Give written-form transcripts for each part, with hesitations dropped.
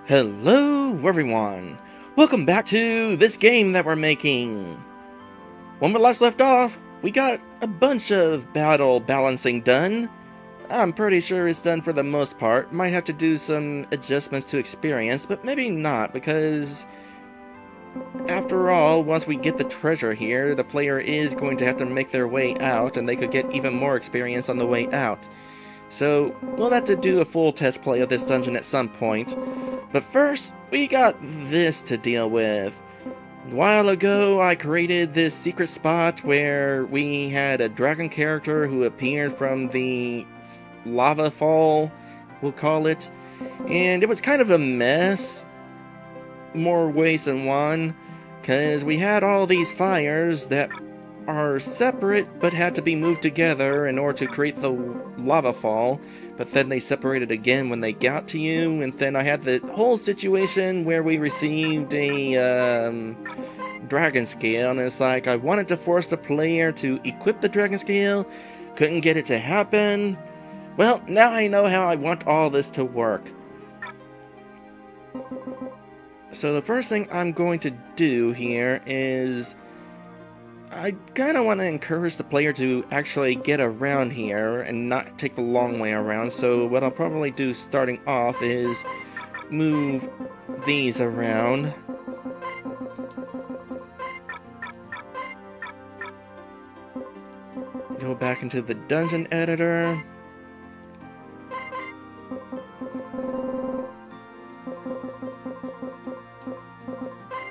Hello everyone! Welcome back to this game that we're making! When we last left off, we got a bunch of battle balancing done. I'm pretty sure it's done for the most part. Might have to do some adjustments to experience, but maybe not, because after all, once we get the treasure here, the player is going to have to make their way out, and they could get even more experience on the way out. So, we'll have to do a full test play of this dungeon at some point. But first, we got this to deal with. A while ago, I created this secret spot where we had a dragon character who appeared from the lava fall, we'll call it. And it was kind of a mess, more ways than one, because we had all these fires that are separate but had to be moved together in order to create the lava fall, but then they separated again when they got to you, and then I had the whole situation where we received a dragon scale, and it's like I wanted to force the player to equip the dragon scale, couldn't get it to happen. Well, now I know how I want all this to work. So the first thing I'm going to do here is I kind of want to encourage the player to actually get around here and not take the long way around, so what I'll probably do starting off is move these around. Go back into the dungeon editor.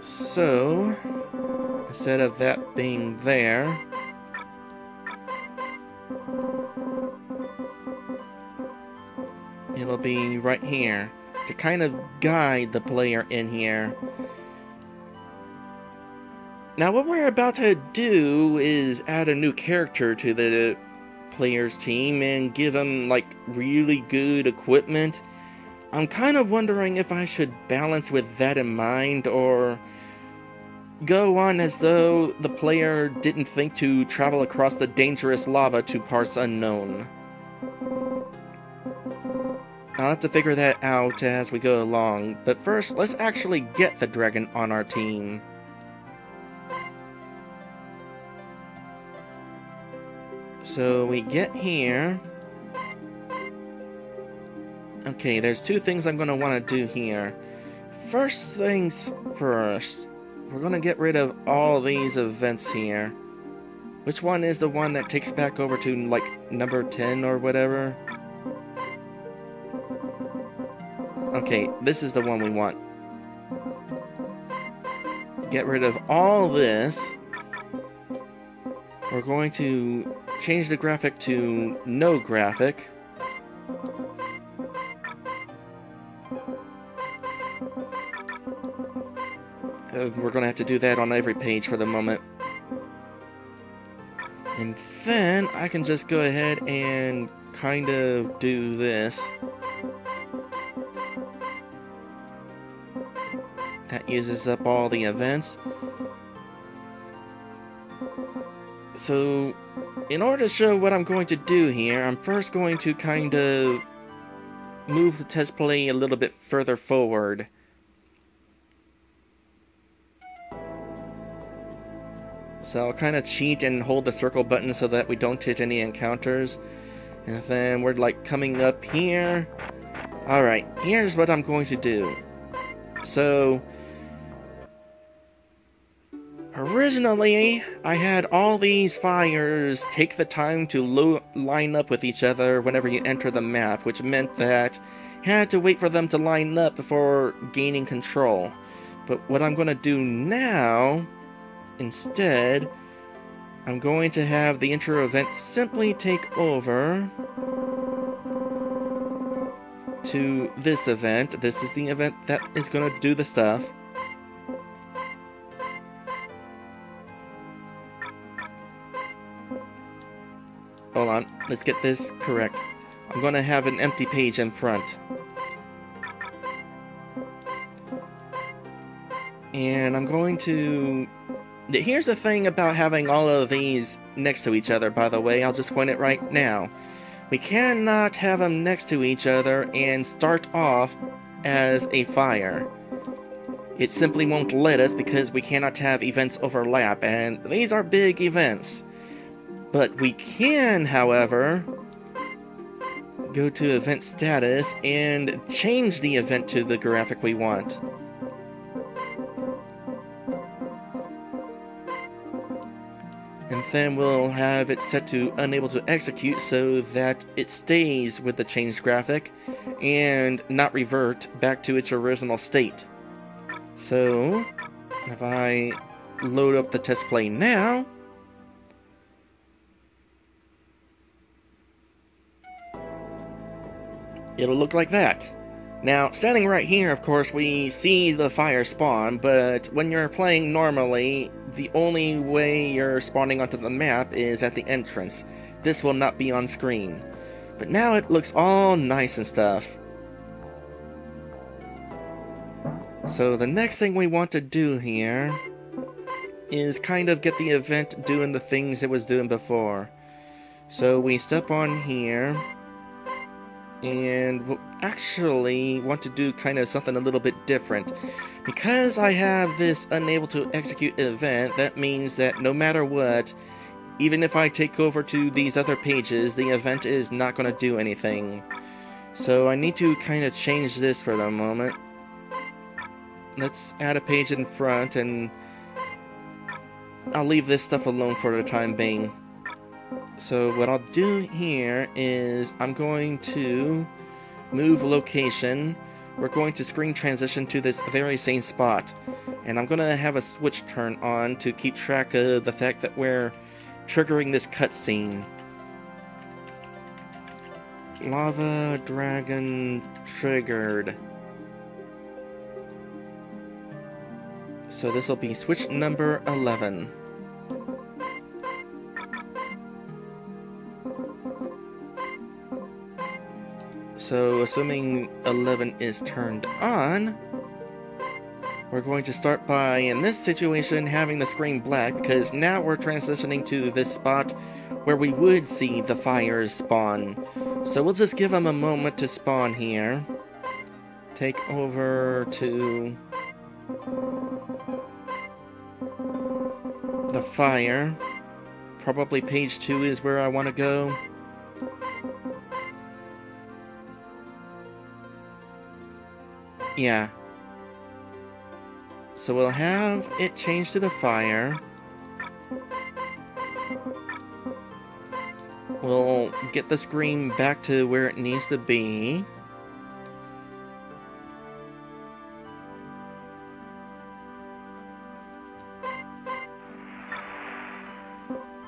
So, instead of that being there, it'll be right here to kind of guide the player in here. Now what we're about to do is add a new character to the player's team and give them like really good equipment. I'm kind of wondering if I should balance with that in mind, or go on as though the player didn't think to travel across the dangerous lava to parts unknown. I'll have to figure that out as we go along, but first let's actually get the dragon on our team. So we get here. Okay, there's two things I'm going to want to do here. First things first, we're going to get rid of all these events here. Which one is the one that takes back over to, like, number 10 or whatever? Okay, this is the one we want. Get rid of all this. We're going to change the graphic to no graphic. We're going to have to do that on every page for the moment. And then I can just go ahead and kind of do this. That uses up all the events. So, in order to show what I'm going to do here, I'm first going to kind of move the test play a little bit further forward. So I'll kind of cheat and hold the circle button so that we don't hit any encounters. And then we're like coming up here. Alright, here's what I'm going to do. So, originally, I had all these fires take the time to line up with each other whenever you enter the map, which meant that you had to wait for them to line up before gaining control. But what I'm going to do now, instead, I'm going to have the intro event simply take over to this event. This is the event that is going to do the stuff. Hold on, let's get this correct. I'm going to have an empty page in front. And I'm going to... Here's the thing about having all of these next to each other, by the way, I'll just point it right now. We cannot have them next to each other and start off as a fire. It simply won't let us because we cannot have events overlap, and these are big events. But we can, however, go to event status and change the event to the graphic we want. And then we'll have it set to unable to execute so that it stays with the changed graphic and not revert back to its original state. So, if I load up the test play now, it'll look like that. Now, standing right here, of course, we see the fire spawn, but when you're playing normally, the only way you're spawning onto the map is at the entrance. This will not be on screen. But now it looks all nice and stuff. So the next thing we want to do here is kind of get the event doing the things it was doing before. So we step on here, and we'll actually want to do kind of something a little bit different. Because I have this unable to execute event, that means that no matter what, even if I take over to these other pages, the event is not going to do anything. So I need to kind of change this for the moment. Let's add a page in front, and I'll leave this stuff alone for the time being. So what I'll do here is I'm going to move location. We're going to screen transition to this very same spot. And I'm going to have a switch turn on to keep track of the fact that we're triggering this cutscene. Lava dragon triggered. So this will be switch number 11. So assuming 11 is turned on, we're going to start by, in this situation, having the screen black, because now we're transitioning to this spot where we would see the fires spawn. So we'll just give them a moment to spawn here. Take over to the fire. Probably page 2 is where I want to go. Yeah. So we'll have it change to the fire. We'll get the screen back to where it needs to be.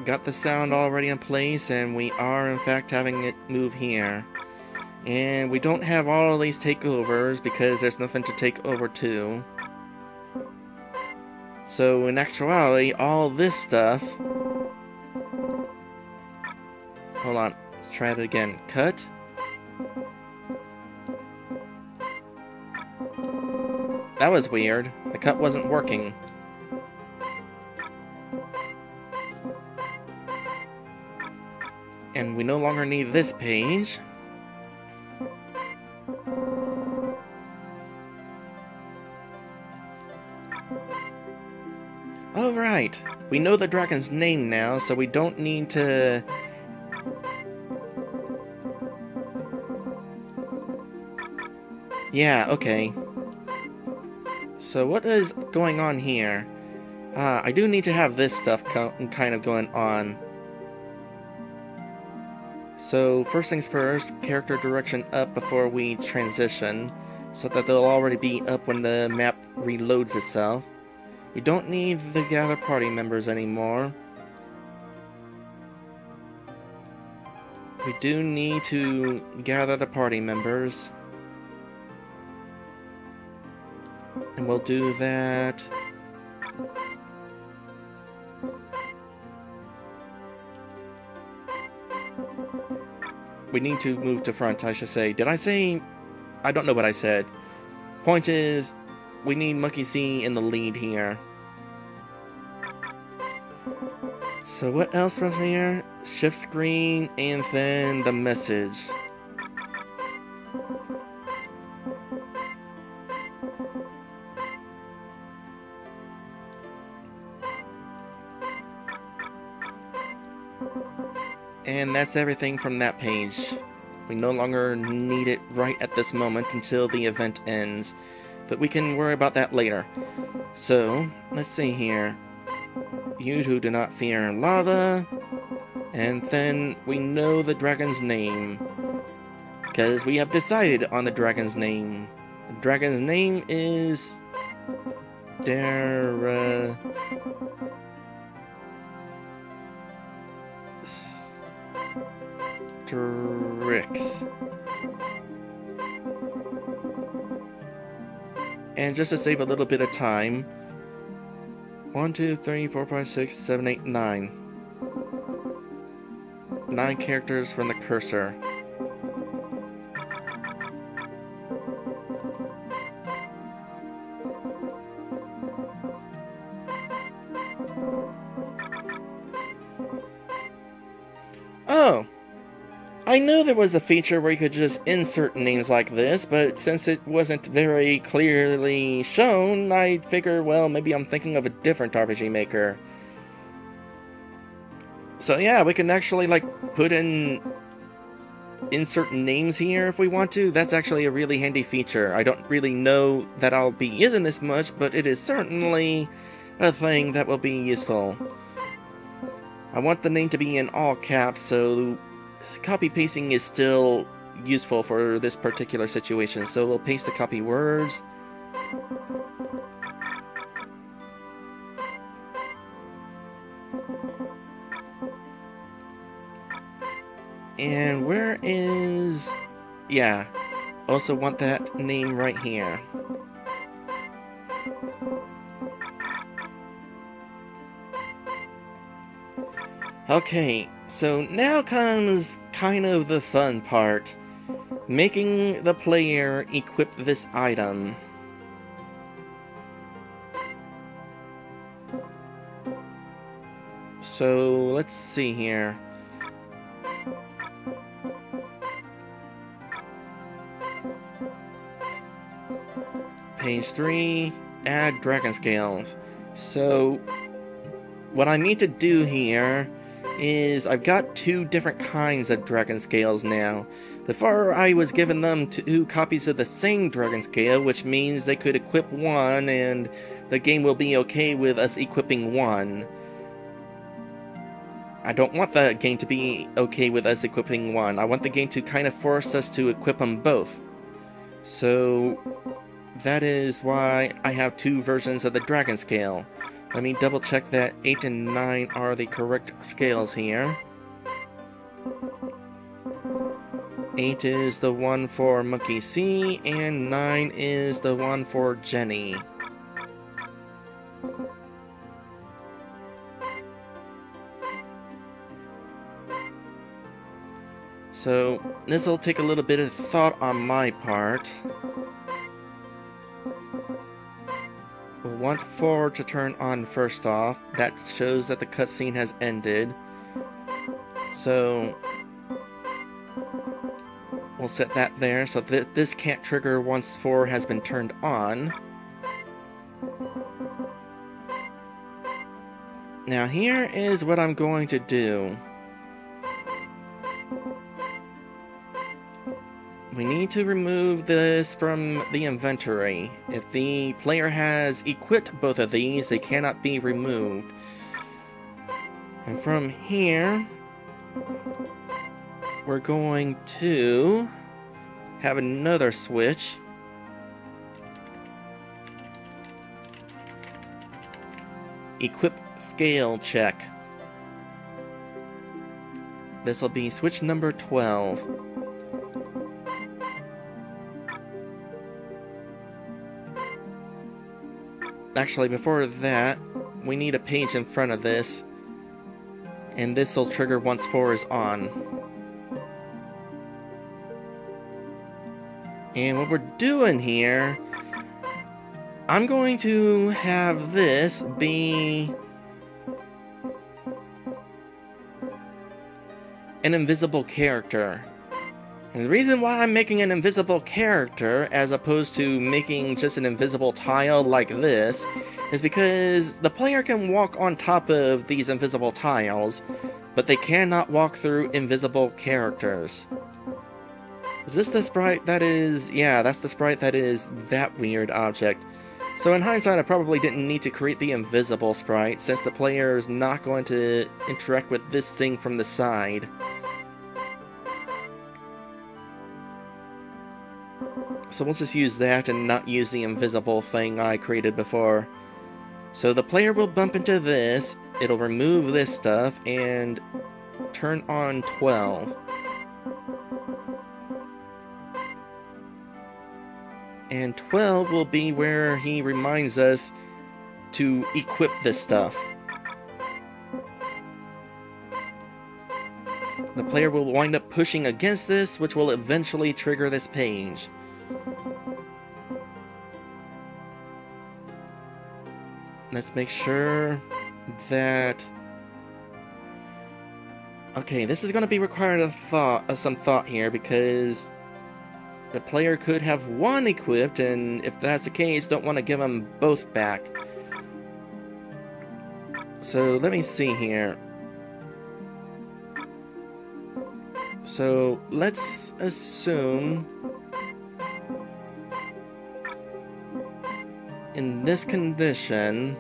Got the sound already in place, and we are in fact having it move here. And we don't have all of these takeovers because there's nothing to take over to. So in actuality, all this stuff... Hold on, let's try it again. Cut. That was weird. The cut wasn't working. And we no longer need this page. Alright, we know the dragon's name now, so we don't need to... Yeah, okay. So what is going on here? I do need to have this stuff kind of going on. So first things first, character direction up before we transition, so that they'll already be up when the map reloads itself. We don't need the gather party members anymore. We do need to gather the party members. And we'll do that. We need to move to front, I should say. Did I say... I don't know what I said. Point is, we need Monkey C in the lead here. So what else was here? Shift screen, and then the message. And that's everything from that page. We no longer need it right at this moment until the event ends, but we can worry about that later. So, let's see here. You who do not fear lava, and then we know the dragon's name, because we have decided on the dragon's name. The dragon's name is Darastrix. And just to save a little bit of time, 1, 2, 3, 4, 5, 6, 7, 8, 9. 9 characters from the cursor. Oh! I knew there was a feature where you could just insert names like this, but since it wasn't very clearly shown, I figured, well, maybe I'm thinking of a different RPG Maker. So yeah, we can actually, like, put in insert names here if we want to. That's actually a really handy feature. I don't really know that I'll be using this much, but it is certainly a thing that will be useful. I want the name to be in all caps, so copy pasting is still useful for this particular situation. So we'll paste the copy words. And where is... yeah, also want that name right here. Okay, so now comes kind of the fun part. Making the player equip this item. So, let's see here. Page 3, add dragon scales. So, what I need to do here is I've got 2 different kinds of dragon scales now. Before I was given them 2 copies of the same dragon scale, which means they could equip one and the game will be okay with us equipping one. I don't want the game to be okay with us equipping one. I want the game to kind of force us to equip them both. So that is why I have 2 versions of the dragon scale. Let me double check that 8 and 9 are the correct scales here. 8 is the one for Monkey C, and 9 is the one for Jenny. So, this will take a little bit of thought on my part. We'll want 4 to turn on first off. That shows that the cutscene has ended. So we'll set that there so that this can't trigger once 4 has been turned on. Now here is what I'm going to do. We need to remove this from the inventory. If the player has equipped both of these, they cannot be removed. And from here, we're going to have another switch. Equip scale check. This will be switch number 12. Actually, before that, we need a page in front of this, and this will trigger once 4 is on. And what we're doing here, I'm going to have this be an invisible character. And the reason why I'm making an invisible character as opposed to making just an invisible tile like this is because the player can walk on top of these invisible tiles, but they cannot walk through invisible characters. Is this the sprite that is... Yeah, that's the sprite that is that weird object. So in hindsight, I probably didn't need to create the invisible sprite, since the player is not going to interact with this thing from the side. So we'll just use that and not use the invisible thing I created before. So the player will bump into this, it'll remove this stuff, and turn on 12. And 12 will be where he reminds us to equip this stuff. The player will wind up pushing against this, which will eventually trigger this page. Let's make sure that... Okay, this is going to be required of some thought here, because the player could have one equipped, and if that's the case, don't want to give them both back. So let me see here. So let's assume in this condition,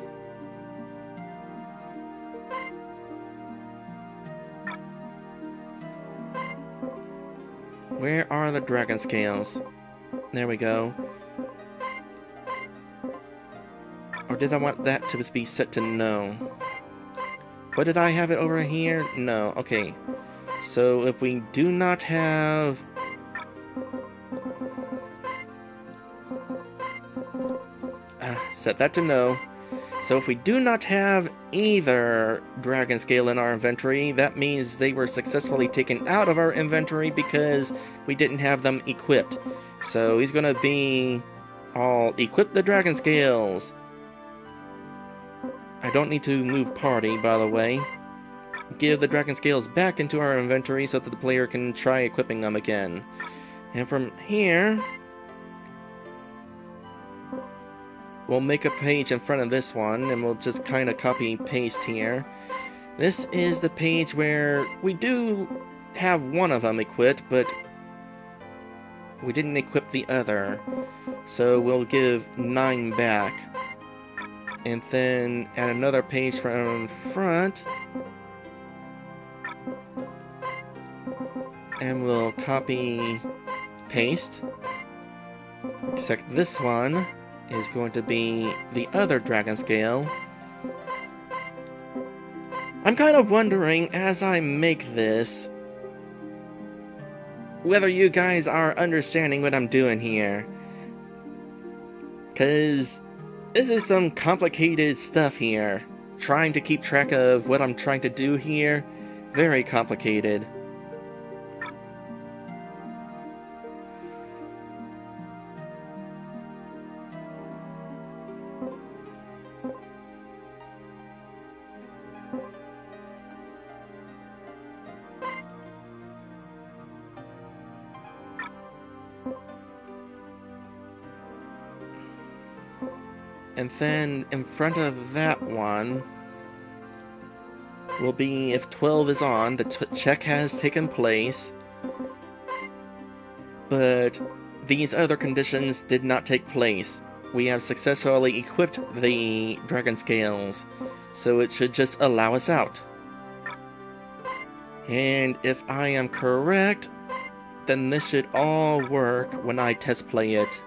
where are the dragon scales? There we go. Or did I want that to be set to no? What did I have it over here? No. Okay. So if we do not have... set that to no. So if we do not have either dragon scale in our inventory, that means they were successfully taken out of our inventory because we didn't have them equipped. So he's gonna be all equip the dragon scales. I don't need to move party, by the way. Give the dragon scales back into our inventory so that the player can try equipping them again. And from here, we'll make a page in front of this one, and we'll just kind of copy paste here. This is the page where we do have one of them equipped, but we didn't equip the other. So we'll give 9 back. And then add another page from front. And we'll copy paste. Except this one is going to be the other dragon scale. I'm kind of wondering, as I make this, whether you guys are understanding what I'm doing here. Because this is some complicated stuff here. Trying to keep track of what I'm trying to do here, very complicated. And then in front of that one will be if 12 is on, the check has taken place, but these other conditions did not take place. We have successfully equipped the dragon scales, so it should just allow us out. And if I am correct, then this should all work when I test play it.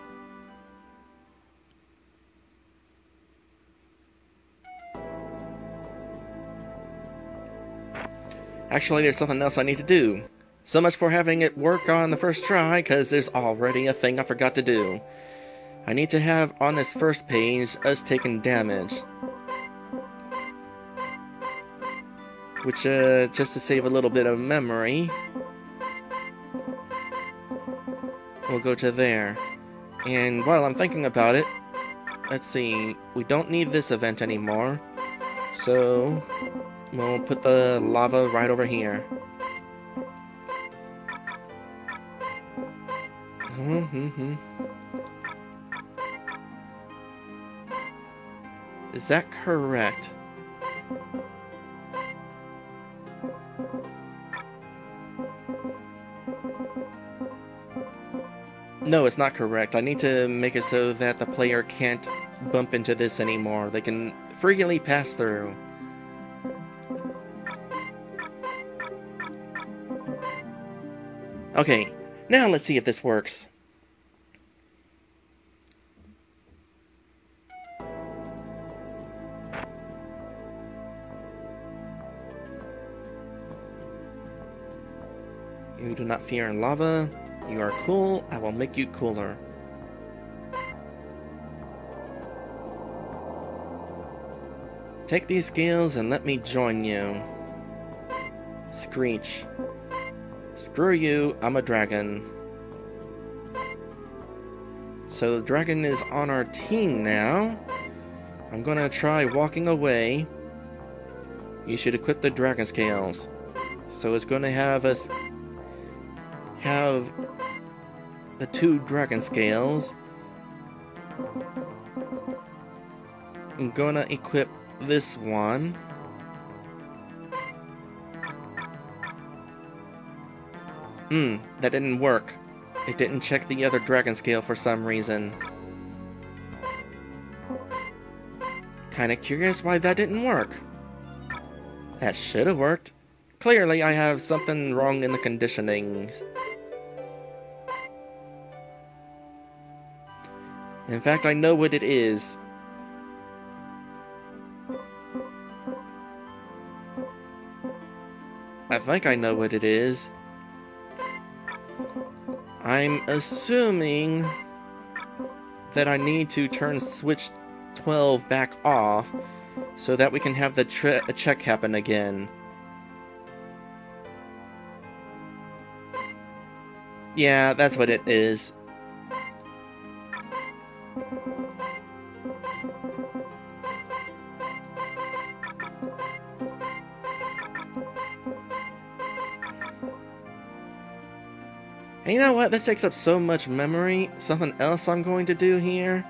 Actually, there's something else I need to do. So much for having it work on the first try, because there's already a thing I forgot to do. I need to have on this first page us taking damage. Which, just to save a little bit of memory, we'll go to there. And while I'm thinking about it, let's see, we don't need this event anymore. So we'll put the lava right over here. Is that correct? No, it's not correct. I need to make it so that the player can't bump into this anymore. They can freely pass through. Okay, now let's see if this works. You do not fear lava. You are cool. I will make you cooler. Take these scales and let me join you. Screech. Screw you, I'm a dragon. So the dragon is on our team now. I'm gonna try walking away. You should equip the dragon scales. So it's gonna have us have the 2 dragon scales. I'm gonna equip this one. That didn't work. It didn't check the other dragon scale for some reason. Kinda curious why that didn't work. That should have worked. Clearly I have something wrong in the conditionings. In fact, I know what it is. I think I know what it is. I'm assuming that I need to turn switch 12 back off so that we can have the check happen again. Yeah, that's what it is. And you know what? This takes up so much memory. Something else I'm going to do here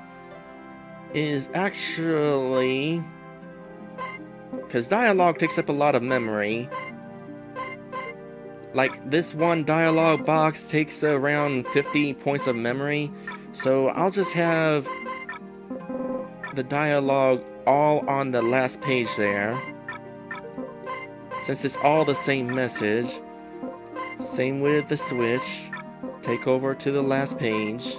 is actually... because dialogue takes up a lot of memory. Like, this one dialogue box takes around 50 points of memory. So I'll just have the dialogue all on the last page there. Since it's all the same message. Same with the switch. Take over to the last page.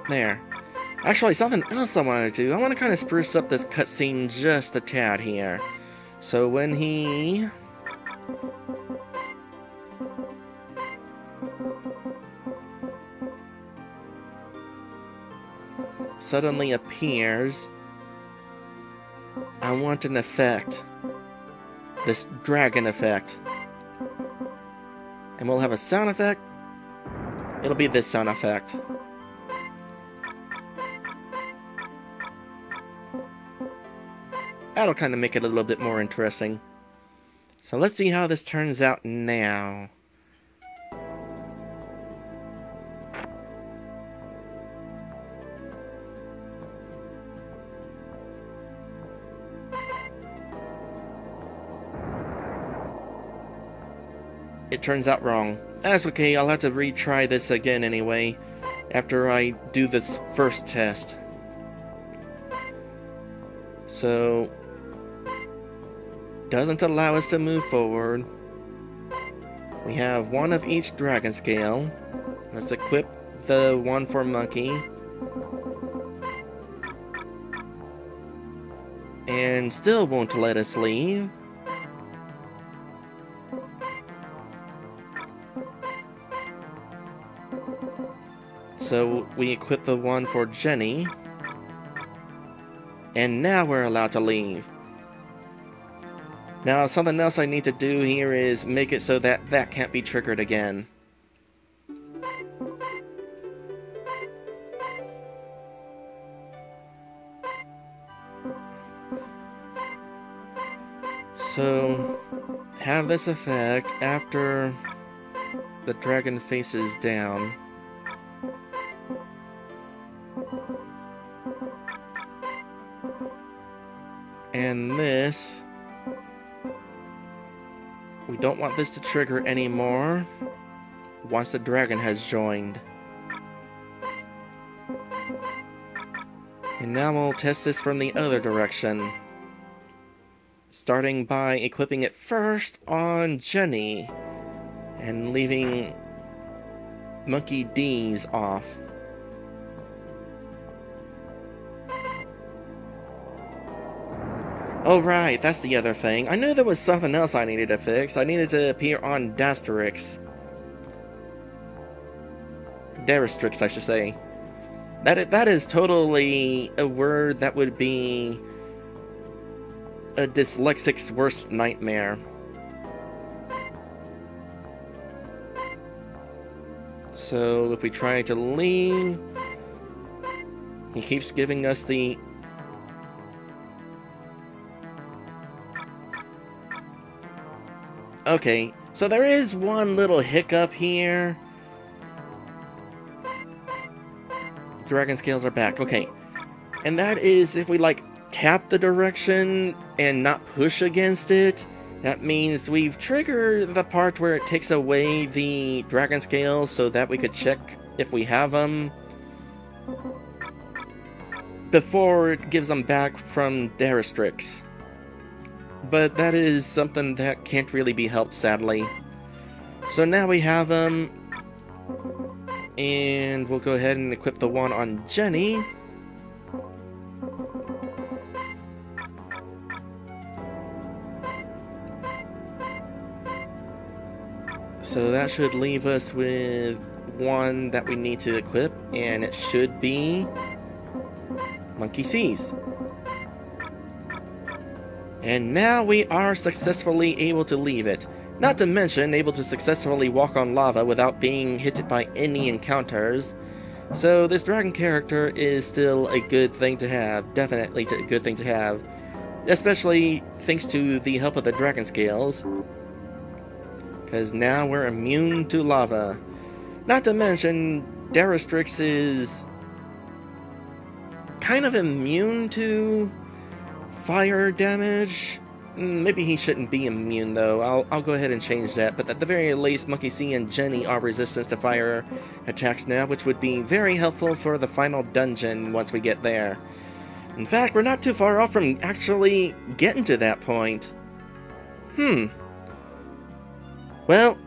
There. Actually, something else I want to do. I want to kind of spruce up this cutscene just a tad here. So when he... suddenly appears, I want an effect. This dragon effect. And we'll have a sound effect. It'll be this sound effect. That'll kind of make it a little bit more interesting. So let's see how this turns out now. It turns out wrong. That's okay, I'll have to retry this again anyway, after I do this first test. So, doesn't allow us to move forward. We have one of each dragon scale. Let's equip the one for monkey. And still won't let us leave. So we equip the one for Jenny. And now we're allowed to leave. Now something else I need to do here is make it so that that can't be triggered again. So have this effect after the dragon faces down. And this... we don't want this to trigger anymore once the dragon has joined. And now we'll test this from the other direction. Starting by equipping it first on Jenny and leaving Monkey D's off. Oh right, that's the other thing. I knew there was something else I needed to fix. I needed to appear on Darastrix. Darastrix, I should say. That is totally a word that would be a dyslexic's worst nightmare. So if we try to leave, he keeps giving us the... Okay, so there is one little hiccup here. Dragon scales are back, okay. And that is if we, like, tap the direction and not push against it, that means we've triggered the part where it takes away the dragon scales so that we could check if we have them before it gives them back from Darastrix. But that is something that can't really be helped, sadly. So now we have them, and we'll go ahead and equip the one on Jenny. So that should leave us with one that we need to equip, and it should be Monkey C's. And now we are successfully able to leave it. Not to mention, able to successfully walk on lava without being hit by any encounters. So this dragon character is still a good thing to have. Definitely a good thing to have. Especially thanks to the help of the dragon scales. Because now we're immune to lava. Not to mention, Darastrix is kind of immune to fire damage. Maybe he shouldn't be immune though. I'll go ahead and change that. But at the very least, Monkey C and Jenny are resistant to fire attacks now, which would be very helpful for the final dungeon once we get there. In fact, we're not too far off from actually getting to that point. Well,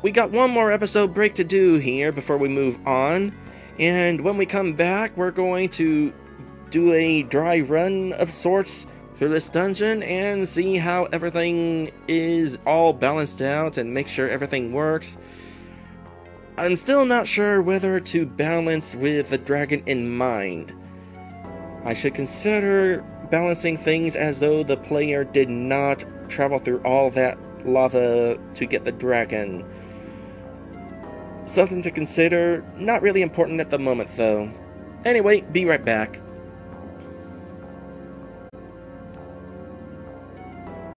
we got one more episode break to do here before we move on. And when we come back, we're going to do a dry run of sorts through this dungeon and see how everything is all balanced out and make sure everything works. I'm still not sure whether to balance with the dragon in mind. I should consider balancing things as though the player did not travel through all that lava to get the dragon. Something to consider, not really important at the moment though. Anyway, be right back.